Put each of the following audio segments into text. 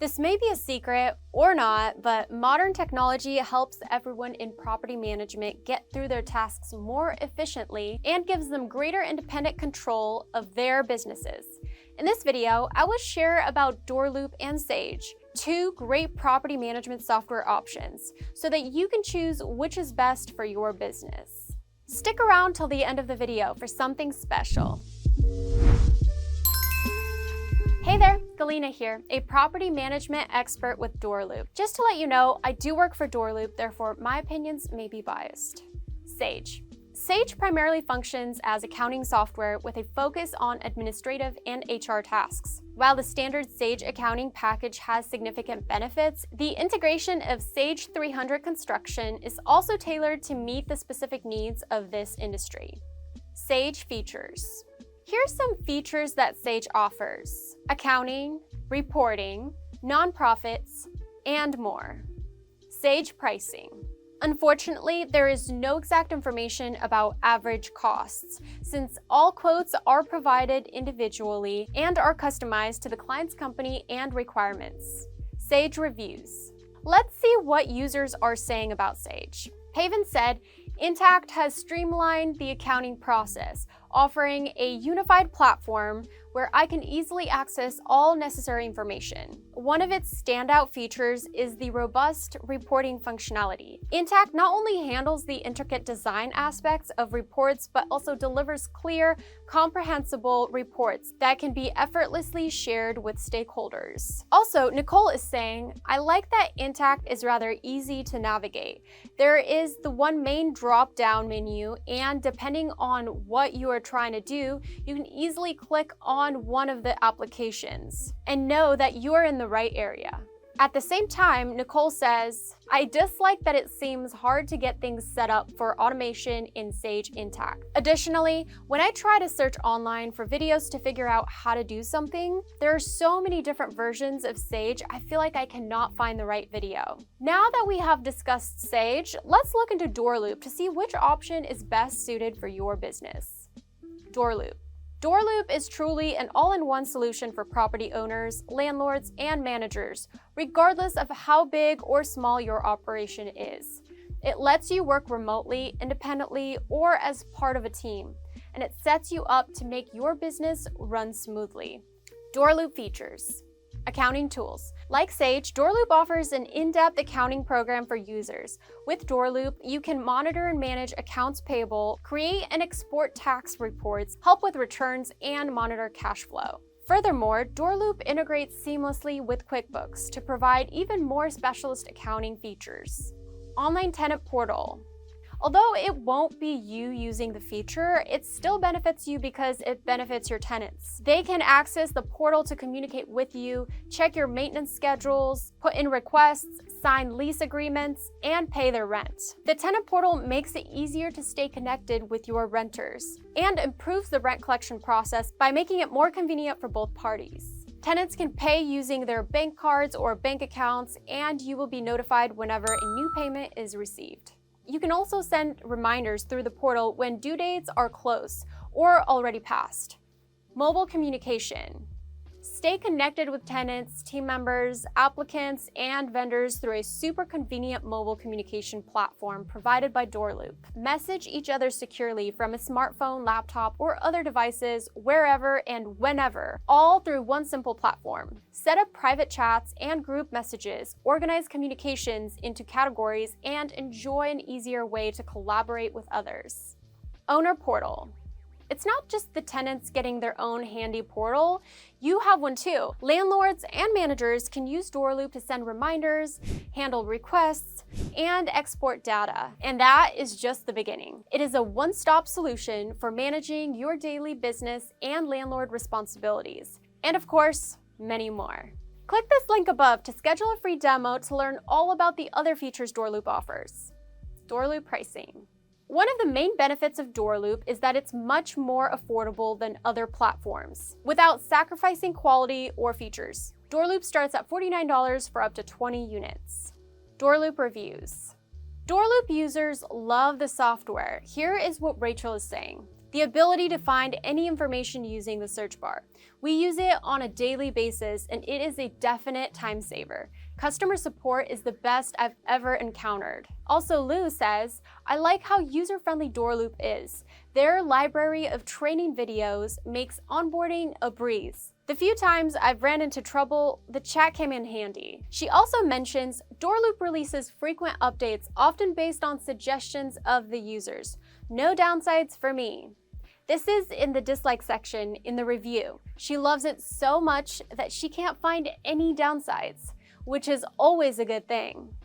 This may be a secret or not, but modern technology helps everyone in property management get through their tasks more efficiently and gives them greater independent control of their businesses. In this video, I will share about DoorLoop and Sage, two great property management software options, so that you can choose which is best for your business. Stick around till the end of the video for something special. Hey there, Galina here, a property management expert with DoorLoop. Just to let you know, I do work for DoorLoop, therefore my opinions may be biased. Sage. Sage primarily functions as accounting software with a focus on administrative and HR tasks. While the standard Sage accounting package has significant benefits, the integration of Sage 300 Construction is also tailored to meet the specific needs of this industry. Sage features. Here's some features that Sage offers: accounting, reporting, nonprofits, and more. Sage pricing. Unfortunately, there is no exact information about average costs, since all quotes are provided individually and are customized to the client's company and requirements. Sage reviews. Let's see what users are saying about Sage. Haven said, Intact has streamlined the accounting process, offering a unified platform where I can easily access all necessary information. One of its standout features is the robust reporting functionality. Intact not only handles the intricate design aspects of reports, but also delivers clear, comprehensible reports that can be effortlessly shared with stakeholders. Also, Nicole is saying, I like that Intact is rather easy to navigate. There is the one main drop-down menu, and depending on what you are trying to do, you can easily click on one of the applications and know that you are in the right area. At the same time, Nicole says, I dislike that it seems hard to get things set up for automation in Sage Intact. Additionally, when I try to search online for videos to figure out how to do something, there are so many different versions of Sage, I feel like I cannot find the right video. Now that we have discussed Sage, let's look into DoorLoop to see which option is best suited for your business. DoorLoop. DoorLoop is truly an all-in-one solution for property owners, landlords, and managers, regardless of how big or small your operation is. It lets you work remotely, independently, or as part of a team, and it sets you up to make your business run smoothly. DoorLoop features. Accounting tools. Like Sage, DoorLoop offers an in-depth accounting program for users. With DoorLoop, you can monitor and manage accounts payable, create and export tax reports, help with returns, and monitor cash flow. Furthermore, DoorLoop integrates seamlessly with QuickBooks to provide even more specialist accounting features. Online tenant portal. Although it won't be you using the feature, it still benefits you because it benefits your tenants. They can access the portal to communicate with you, check your maintenance schedules, put in requests, sign lease agreements, and pay their rent. The tenant portal makes it easier to stay connected with your renters and improves the rent collection process by making it more convenient for both parties. Tenants can pay using their bank cards or bank accounts, and you will be notified whenever a new payment is received. You can also send reminders through the portal when due dates are close or already passed. Mobile communication. Stay connected with tenants, team members, applicants, and vendors through a super convenient mobile communication platform provided by DoorLoop. Message each other securely from a smartphone, laptop, or other devices wherever and whenever, all through one simple platform. Set up private chats and group messages, organize communications into categories, and enjoy an easier way to collaborate with others. Owner portal. It's not just the tenants getting their own handy portal, you have one too. Landlords and managers can use DoorLoop to send reminders, handle requests, and export data. And that is just the beginning. It is a one-stop solution for managing your daily business and landlord responsibilities. And of course, many more. Click this link above to schedule a free demo to learn all about the other features DoorLoop offers. DoorLoop pricing. One of the main benefits of DoorLoop is that it's much more affordable than other platforms, without sacrificing quality or features. DoorLoop starts at $49 for up to 20 units. DoorLoop reviews. DoorLoop users love the software. Here is what Rachel is saying. The ability to find any information using the search bar. We use it on a daily basis, and it is a definite time saver. Customer support is the best I've ever encountered. Also, Lou says, I like how user-friendly DoorLoop is. Their library of training videos makes onboarding a breeze. The few times I've ran into trouble, the chat came in handy. She also mentions DoorLoop releases frequent updates, often based on suggestions of the users. No downsides for me. This is in the dislike section in the review. She loves it so much that she can't find any downsides, which is always a good thing.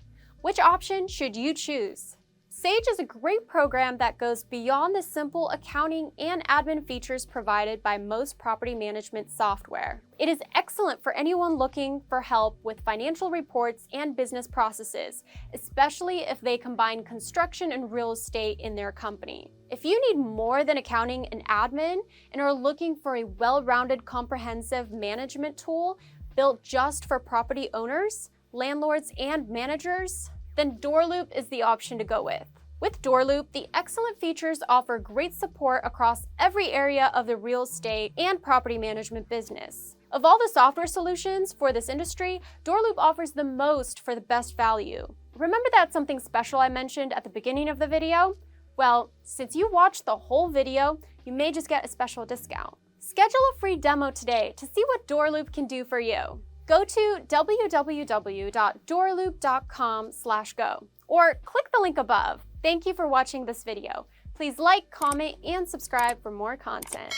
Which option should you choose? Sage is a great program that goes beyond the simple accounting and admin features provided by most property management software. It is excellent for anyone looking for help with financial reports and business processes, especially if they combine construction and real estate in their company. If you need more than accounting and admin and are looking for a well-rounded, comprehensive management tool built just for property owners, landlords, and managers, then DoorLoop is the option to go with. With DoorLoop, the excellent features offer great support across every area of the real estate and property management business. Of all the software solutions for this industry, DoorLoop offers the most for the best value. Remember that something special I mentioned at the beginning of the video? Well, since you watched the whole video, you may just get a special discount. Schedule a free demo today to see what DoorLoop can do for you. Go to www.doorloop.com/go or click the link above. Thank you for watching this video. Please like, comment, and subscribe for more content.